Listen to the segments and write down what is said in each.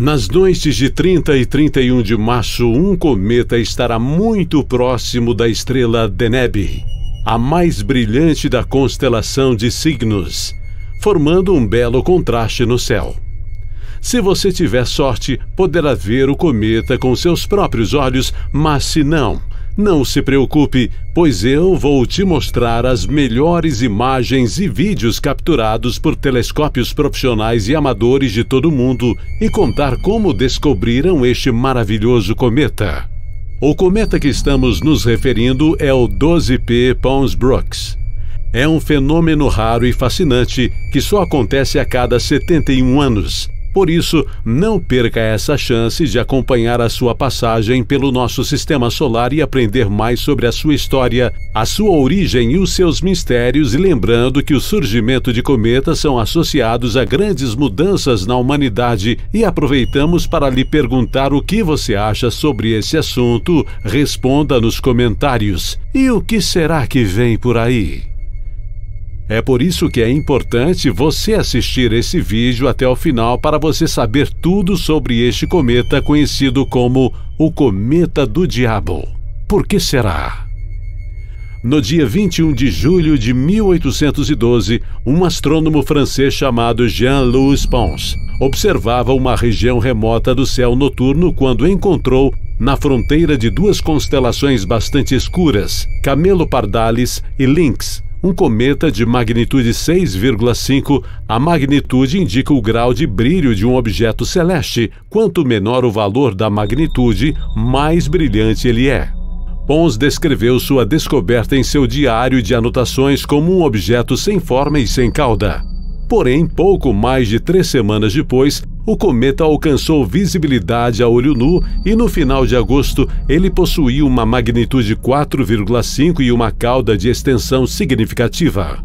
Nas noites de 30 e 31 de março, um cometa estará muito próximo da estrela Deneb, a mais brilhante da constelação de Cygnus, formando um belo contraste no céu. Se você tiver sorte, poderá ver o cometa com seus próprios olhos, mas se não, não se preocupe, pois eu vou te mostrar as melhores imagens e vídeos capturados por telescópios profissionais e amadores de todo o mundo e contar como descobriram este maravilhoso cometa. O cometa que estamos nos referindo é o 12P Pons Brooks. É um fenômeno raro e fascinante que só acontece a cada 71 anos. Por isso, não perca essa chance de acompanhar a sua passagem pelo nosso sistema solar e aprender mais sobre a sua história, a sua origem e os seus mistérios, e lembrando que o surgimento de cometas são associados a grandes mudanças na humanidade, e aproveitamos para lhe perguntar o que você acha sobre esse assunto. Responda nos comentários. E o que será que vem por aí? É por isso que é importante você assistir esse vídeo até o final para você saber tudo sobre este cometa conhecido como o Cometa do Diabo. Por que será? No dia 21 de julho de 1812, um astrônomo francês chamado Jean-Louis Pons observava uma região remota do céu noturno quando encontrou, na fronteira de duas constelações bastante escuras, Camelopardalis e Lynx, um cometa de magnitude 6,5. A magnitude indica o grau de brilho de um objeto celeste. Quanto menor o valor da magnitude, mais brilhante ele é. Pons descreveu sua descoberta em seu diário de anotações como um objeto sem forma e sem cauda. Porém, pouco mais de 3 semanas depois, o cometa alcançou visibilidade a olho nu e no final de agosto ele possuía uma magnitude 4,5 e uma cauda de extensão significativa.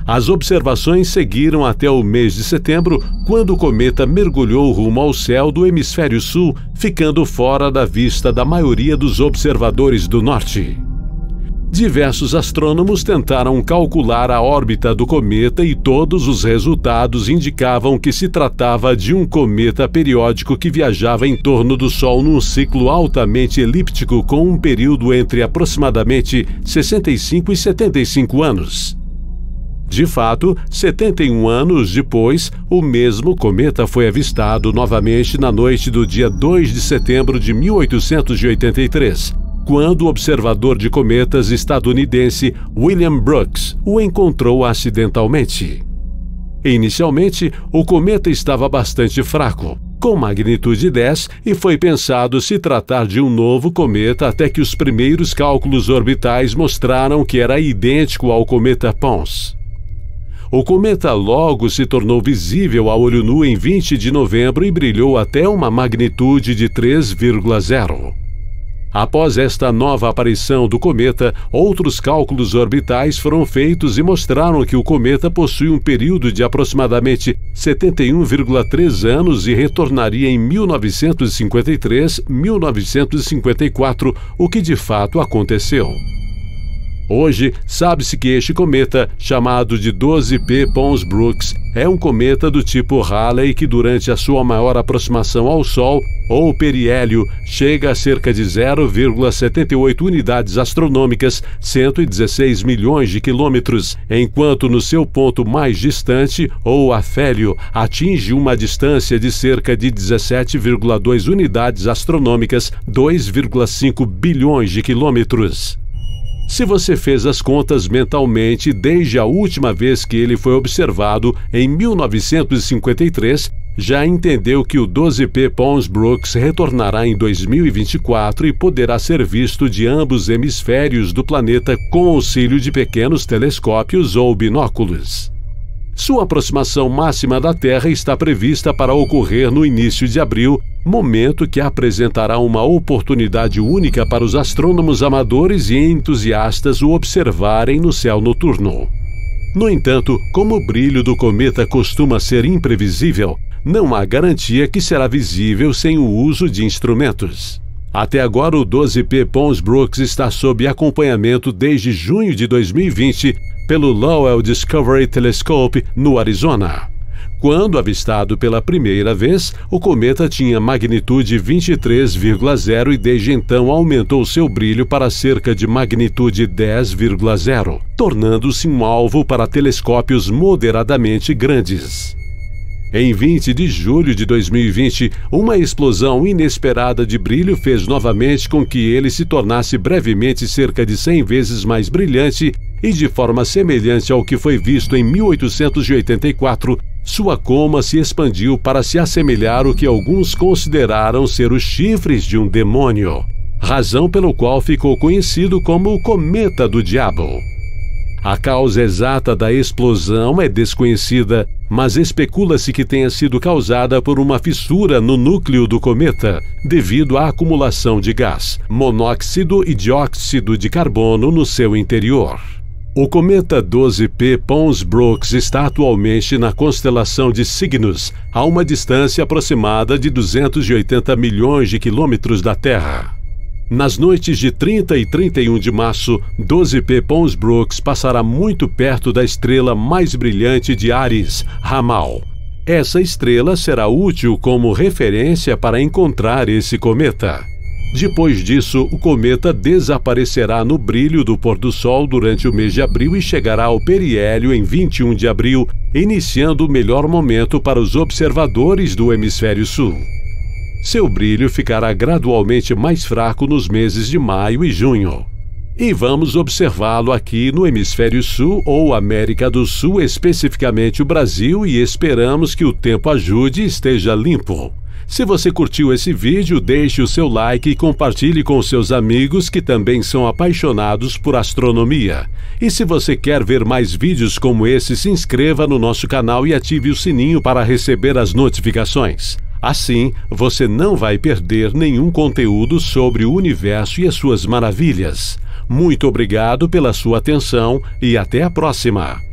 As observações seguiram até o mês de setembro, quando o cometa mergulhou rumo ao céu do hemisfério sul, ficando fora da vista da maioria dos observadores do norte. Diversos astrônomos tentaram calcular a órbita do cometa e todos os resultados indicavam que se tratava de um cometa periódico que viajava em torno do Sol num ciclo altamente elíptico com um período entre aproximadamente 65 e 75 anos. De fato, 71 anos depois, o mesmo cometa foi avistado novamente na noite do dia 2 de setembro de 1883. Quando o observador de cometas estadunidense William Brooks o encontrou acidentalmente. Inicialmente, o cometa estava bastante fraco, com magnitude 10, e foi pensado se tratar de um novo cometa até que os primeiros cálculos orbitais mostraram que era idêntico ao cometa Pons. O cometa logo se tornou visível a olho nu em 20 de novembro e brilhou até uma magnitude de 3,0. Após esta nova aparição do cometa, outros cálculos orbitais foram feitos e mostraram que o cometa possui um período de aproximadamente 71,3 anos e retornaria em 1953-1954, o que de fato aconteceu. Hoje, sabe-se que este cometa, chamado de 12P Pons Brooks, é um cometa do tipo Halley que, durante a sua maior aproximação ao Sol, ou periélio, chega a cerca de 0,78 unidades astronômicas, 116 milhões de quilômetros, enquanto no seu ponto mais distante, ou afélio, atinge uma distância de cerca de 17,2 unidades astronômicas, 2,5 bilhões de quilômetros. Se você fez as contas mentalmente desde a última vez que ele foi observado, em 1953, já entendeu que o 12P Pons Brooks retornará em 2024 e poderá ser visto de ambos hemisférios do planeta com auxílio de pequenos telescópios ou binóculos. Sua aproximação máxima da Terra está prevista para ocorrer no início de abril, momento que apresentará uma oportunidade única para os astrônomos amadores e entusiastas o observarem no céu noturno. No entanto, como o brilho do cometa costuma ser imprevisível, não há garantia que será visível sem o uso de instrumentos. Até agora, o 12P Pons Brooks está sob acompanhamento desde junho de 2020 pelo Lowell Discovery Telescope, no Arizona. Quando avistado pela primeira vez, o cometa tinha magnitude 23,0 e desde então aumentou seu brilho para cerca de magnitude 10,0, tornando-se um alvo para telescópios moderadamente grandes. Em 20 de julho de 2020, uma explosão inesperada de brilho fez novamente com que ele se tornasse brevemente cerca de 100 vezes mais brilhante e, de forma semelhante ao que foi visto em 1884, sua coma se expandiu para se assemelhar ao que alguns consideraram ser os chifres de um demônio, razão pelo qual ficou conhecido como o Cometa do Diabo. A causa exata da explosão é desconhecida, mas especula-se que tenha sido causada por uma fissura no núcleo do cometa, devido à acumulação de gás, monóxido e dióxido de carbono no seu interior. O cometa 12P Pons-Brooks está atualmente na constelação de Cygnus, a uma distância aproximada de 280 milhões de quilômetros da Terra. Nas noites de 30 e 31 de março, 12P Pons-Brooks passará muito perto da estrela mais brilhante de Ares, Ramal. Essa estrela será útil como referência para encontrar esse cometa. Depois disso, o cometa desaparecerá no brilho do pôr do sol durante o mês de abril e chegará ao periélio em 21 de abril, iniciando o melhor momento para os observadores do hemisfério sul. Seu brilho ficará gradualmente mais fraco nos meses de maio e junho. E vamos observá-lo aqui no hemisfério sul ou América do Sul, especificamente o Brasil, e esperamos que o tempo ajude e esteja limpo. Se você curtiu esse vídeo, deixe o seu like e compartilhe com seus amigos que também são apaixonados por astronomia. E se você quer ver mais vídeos como esse, se inscreva no nosso canal e ative o sininho para receber as notificações. Assim, você não vai perder nenhum conteúdo sobre o universo e as suas maravilhas. Muito obrigado pela sua atenção e até a próxima!